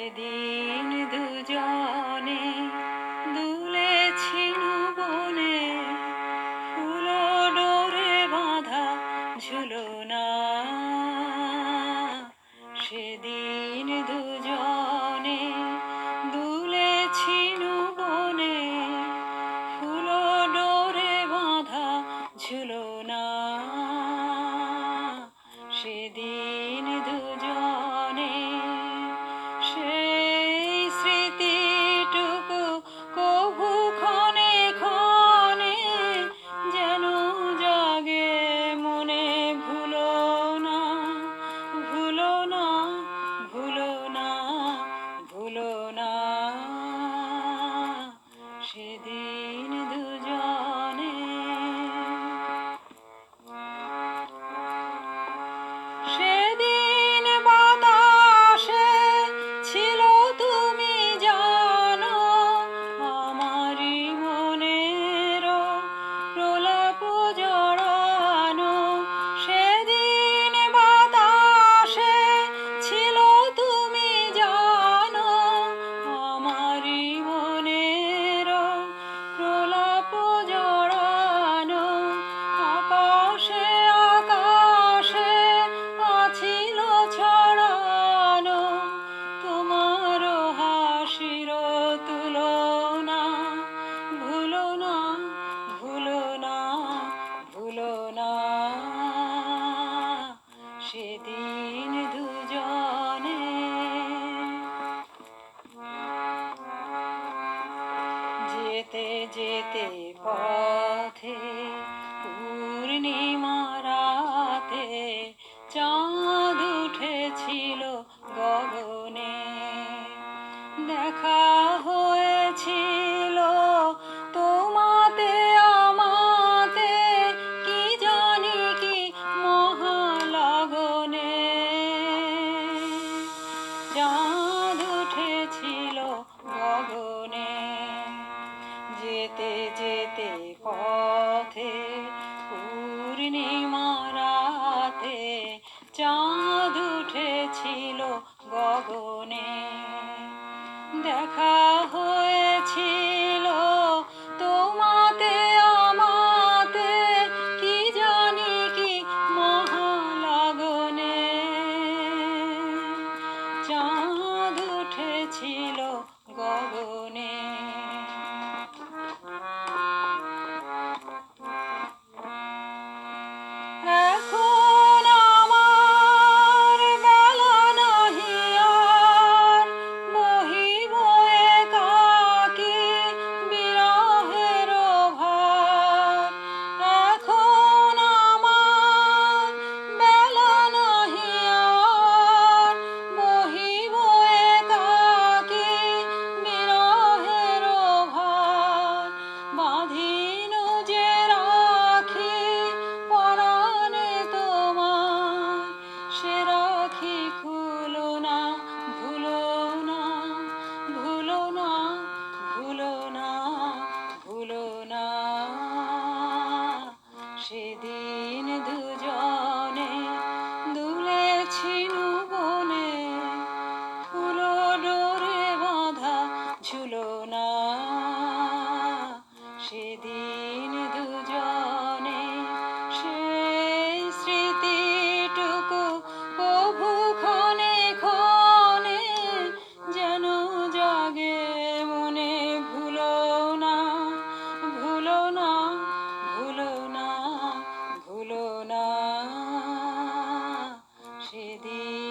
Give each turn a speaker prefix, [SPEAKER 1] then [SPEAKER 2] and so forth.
[SPEAKER 1] সেদিন দুজনে দুলেছিল বনে, ফুল ডোরে বাঁধা ঝুলনা। সেদিন দুজনে দুলেছিল বনে, ফুল ডোরে বাঁধা ঝুলনা। সেদিন দুজনে সেই স্মৃতিটুকু কভু ক্ষণে ক্ষণে যেন জাগে মনে। ভুলো না, ভুলো না, ভুলো না, ভুলো না। সেদিন দুজনে সেদিন বাতাসে ছিল তুমি জানো, আমারই মনের প্রলাপ জড়ানো। সেদিন বাতাসে ছিল তুমি জানো, আমারই মনের প্রলাপ জড়ানো। আকাশে আকাশে ছিল ছড়ানো তোমার হাসির তুলনা। ভুলো না, ভুলো না, ভুলো না। সেদিন দুজনে যেতে যেতে পথে পূর্ণিমা রাতে চাঁদ উঠেছিল গগনে। দেখা হয়েছিল তোমাতে আমাতে, কি জানি কি মহালগনে। চাঁদ উঠেছিল গগনে। যেতে যেতে পথে পূর্ণিমা রাতে চাঁদ উঠেছিল গগনে। দেখা হয়েছিল তোমাতে আমাতে, কি জানি কি মহালগনে। চাঁদ উঠেছিল গগনে। এখন আমার বেলা নাহি আর, বহিব একাকী বিরহের ভার। এখন আমার বেলা নাহি আর, বহিব একাকী বিরহের ভার। বাঁধিনু যে রাখি পরাণে তোমার, সে রাখি খুলো না। ভুলো না, ভুলো না, ভুলো না, ভুলো না। সেদিন দুজনে দুলেছিল বনে, ফুল ডোরে বাঁধা ঝুলনা। সেদিন দুজনে সেই স্মৃতিটুকু কভু ক্ষণে ক্ষণে যেন জাগে মনে। ভুলো না, ভুলো না, ভুলো না, ভুলো না। সেদিন